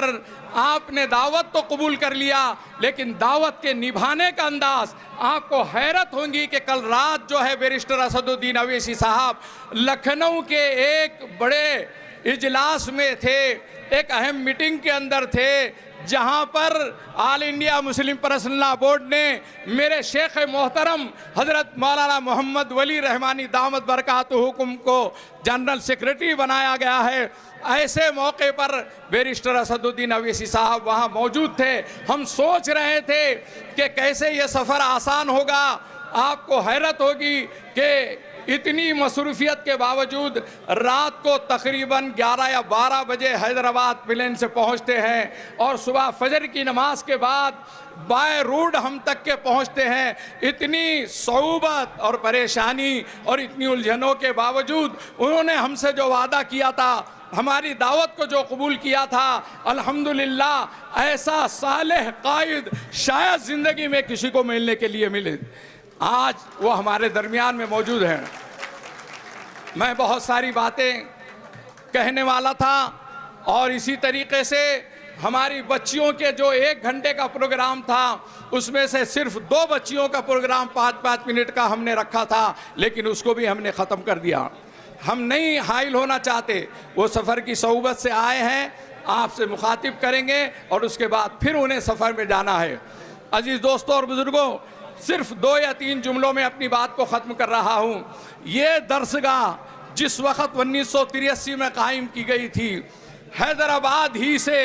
पर आपने दावत तो कबूल कर लिया, लेकिन दावत के निभाने का अंदाज आपको हैरत होगी कि कल रात जो है बैरिस्टर असदुद्दीन अवैसी साहब लखनऊ के एक बड़े इजलास में थे, एक अहम मीटिंग के अंदर थे, जहां पर all India Muslim personal law board ने मेरे शेख मोहतरम हज़रत मौलाना मोहम्मद वली रहमानी दामद बरकातुहू हुकुम को जनरल सेक्रेटरी बनाया गया है। ऐसे मौके पर बैरिस्टर असदुद्दीन अवैसी साहब वहां मौजूद थे। हम सोच रहे थे कि कैसे ये सफ़र आसान होगा। आपको हैरत होगी कि इतनी मसरूफियत के बावजूद रात को तकरीबन 11 या 12 बजे हैदराबाद प्लेन से पहुंचते हैं और सुबह फजर की नमाज के बाद बाय रोड हम तक के पहुंचते हैं। इतनी सऊबत और परेशानी और इतनी उलझनों के बावजूद उन्होंने हमसे जो वादा किया था, हमारी दावत को जो कबूल किया था, अल्हम्दुलिल्लाह ऐसा सालेह कायद शायद ज़िंदगी में किसी को मिलने के लिए मिले। आज वो हमारे दरमियान में मौजूद हैं। मैं बहुत सारी बातें कहने वाला था और इसी तरीके से हमारी बच्चियों के जो 1 घंटे का प्रोग्राम था उसमें से सिर्फ 2 बच्चियों का प्रोग्राम 5-5 मिनट का हमने रखा था, लेकिन उसको भी हमने ख़त्म कर दिया। हम नहीं हाइल होना चाहते। वो सफ़र की सऊबत से आए हैं, आपसे मुखातिब करेंगे और उसके बाद फिर उन्हें सफ़र में जाना है। अजीज़ दोस्तों और बुज़ुर्गों, सिर्फ 2 या 3 जुमलों में अपनी बात को ख़त्म कर रहा हूँ। ये दरसगाह जिस वक़्त 1983 में कायम की गई थी, हैदराबाद ही से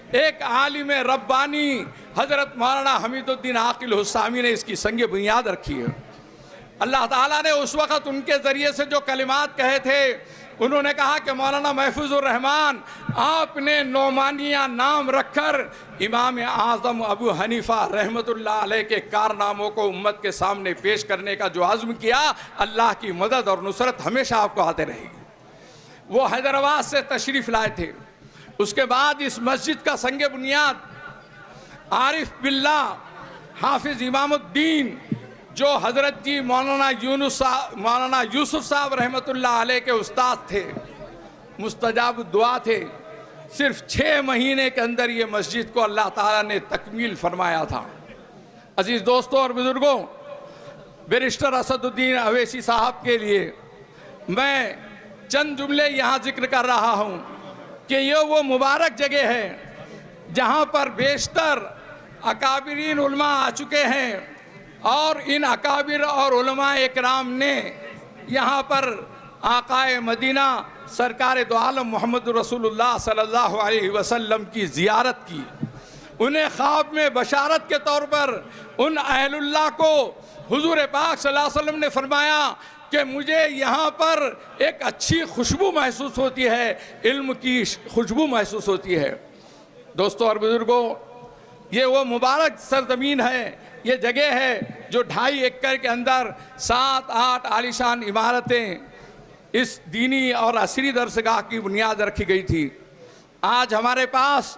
एक आलिम रब्बानी हज़रत मौलाना हमीदुद्दीन आकिल हुस्सामी ने इसकी संग बुनियाद रखी है। अल्लाह ताला ने उस वक़्त उनके ज़रिए से जो कलिमात कहे थे, उन्होंने कहा कि मौलाना महफूजुर रहमान आपने नोमानिया नाम रखकर इमाम आज़म अबू हनीफ़ा रहमतुल्लाह अलैह के कारनामों को उम्मत के सामने पेश करने का जो आज़्म किया, अल्लाह की मदद और नुसरत हमेशा आपको आते रहेगी। वो हैदराबाद से तशरीफ़ लाए थे। उसके बाद इस मस्जिद का संग बुनियाद आरिफ बिल्ला हाफिज़ इमामुद्दीन जो हज़रत जी मौलाना यूसुफ साहब रहमतुल्लाह अलैह के उस्ताद थे, मुस्तजाब दुआ थे, सिर्फ 6 महीने के अंदर ये मस्जिद को अल्लाह ताला ने तकमील फरमाया था। अजीज़ दोस्तों और बुज़ुर्गों, बैरिस्टर असदुद्दीन अवैसी साहब के लिए मैं चंद जुमले यहाँ जिक्र कर रहा हूँ कि ये वो मुबारक जगह है जहाँ पर बेशतर अकाबिरीन उलमा आ चुके हैं और इन अकाबिर और उलमा इकराम ने यहाँ पर आकाए मदीना सरकार दो आलम मोहम्मद रसूलुल्लाह सल्लल्लाहु अलैहि वसल्लम की ज़ियारत की। उन्हें ख्वाब में बशारत के तौर पर उन अहलुल्लाह को हुजूर पाक सल्लल्लाहु अलैहि वसल्लम ने फरमाया कि मुझे यहाँ पर एक अच्छी खुशबू महसूस होती है, इल्म की खुशबू महसूस होती है। दोस्तों और बुज़ुर्गों, ये वो मुबारक सरजमीन है, ये जगह है जो 2.5 एकड़ के अंदर 7-8 आलीशान इमारतें इस दीनी और असरी दरसगाह की बुनियाद रखी गई थी। आज हमारे पास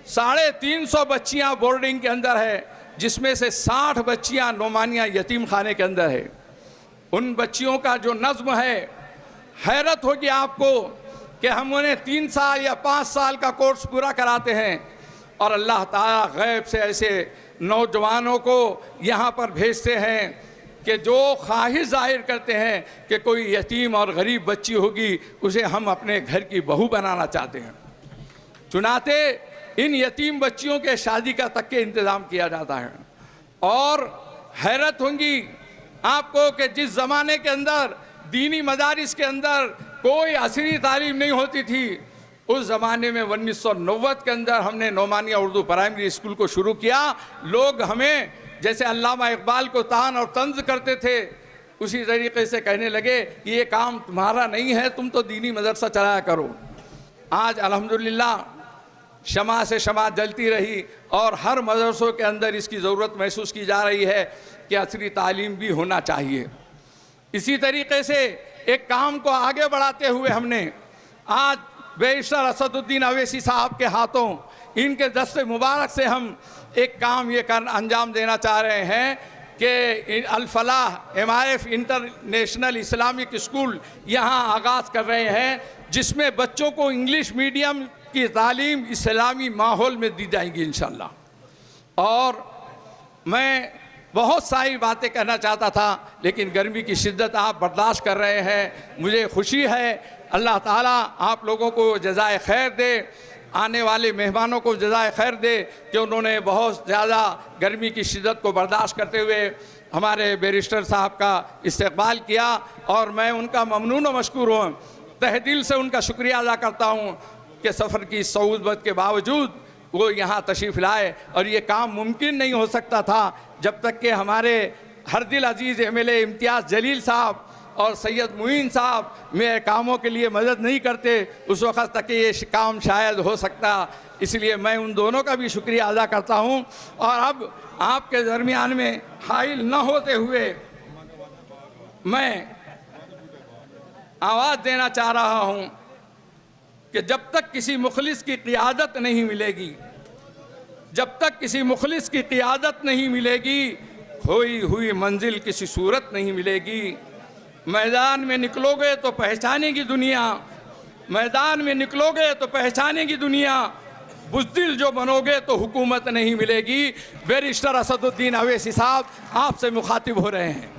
350 बच्चियां बोर्डिंग के अंदर है, जिसमें से 60 बच्चियां नोमानिया यतीम खाने के अंदर है। उन बच्चियों का जो नज़्म है, हैरत होगी आपको कि हम उन्हें 3 साल या 5 साल का कोर्स पूरा कराते हैं और अल्लाह ताला गैब से ऐसे नौजवानों को यहाँ पर भेजते हैं कि जो ख्वाहिश जाहिर करते हैं कि कोई यतीम और गरीब बच्ची होगी, उसे हम अपने घर की बहू बनाना चाहते हैं। चुनाते इन यतीम बच्चियों के शादी का तक के इंतज़ाम किया जाता है। और हैरत होंगी आपको कि जिस ज़माने के अंदर दीनी मदारिस के अंदर कोई असरी तालीम नहीं होती थी, उस ज़माने में 1990 के अंदर हमने नोमानिया उर्दू प्राइमरी स्कूल को शुरू किया। लोग हमें जैसे अल्लामा इकबाल को तान और तंज करते थे, उसी तरीके से कहने लगे कि ये काम तुम्हारा नहीं है, तुम तो दीनी मदरसा चलाया करो। आज अल्हम्दुलिल्लाह शमा से शमा जलती रही और हर मदरसों के अंदर इसकी ज़रूरत महसूस की जा रही है कि असरी तालीम भी होना चाहिए। इसी तरीके से एक काम को आगे बढ़ाते हुए हमने आज बैरिस्टर असदुद्दीन अवैसी साहब के हाथों, इनके दस्ते मुबारक से हम एक काम ये अंजाम देना चाह रहे हैं कि Al Falah MIF international Islamic school यहाँ आगाज़ कर रहे हैं, जिसमें बच्चों को इंग्लिश मीडियम की तालीम इस्लामी माहौल में दी जाएंगी इंशाअल्लाह। और मैं बहुत सारी बातें कहना चाहता था, लेकिन गर्मी की शिद्दत आप बर्दाश्त कर रहे हैं, मुझे खुशी है। अल्लाह ताला आप लोगों को जज़ाए खैर दे, आने वाले मेहमानों को जज़ाए खैर दे कि उन्होंने बहुत ज़्यादा गर्मी की शिद्दत को बर्दाश्त करते हुए हमारे बैरिस्टर साहब का इस्तकबाल किया, और मैं उनका ममनून व मशकूर हूँ। तहे दिल से उनका शुक्रिया अदा करता हूँ कि सफ़र की सऊबत के बावजूद वो यहाँ तशरीफ़ लाए, और ये काम मुमकिन नहीं हो सकता था जब तक कि हमारे हर दिल अजीज़ MLA इम्तियाज़ जलील साहब और सैयद मुईन साहब मेरे कामों के लिए मदद नहीं करते, उस वक़्त तक ये काम शायद हो सकता। इसलिए मैं उन दोनों का भी शुक्रिया अदा करता हूँ। और अब आपके दरमियान में हाइल न होते हुए मैं आवाज़ देना चाह रहा हूँ कि जब तक किसी मुखलिस की क़ियादत नहीं मिलेगी, जब तक किसी मुखलिस की क़ियादत नहीं मिलेगी, खोई हुई मंजिल किसी सूरत नहीं मिलेगी। मैदान में निकलोगे तो पहचानेगी दुनिया, मैदान में निकलोगे तो पहचानेगी दुनिया, बुज़दिल जो बनोगे तो हुकूमत नहीं मिलेगी। बैरिस्टर असदुद्दीन अवैसी साहब आपसे मुखातिब हो रहे हैं।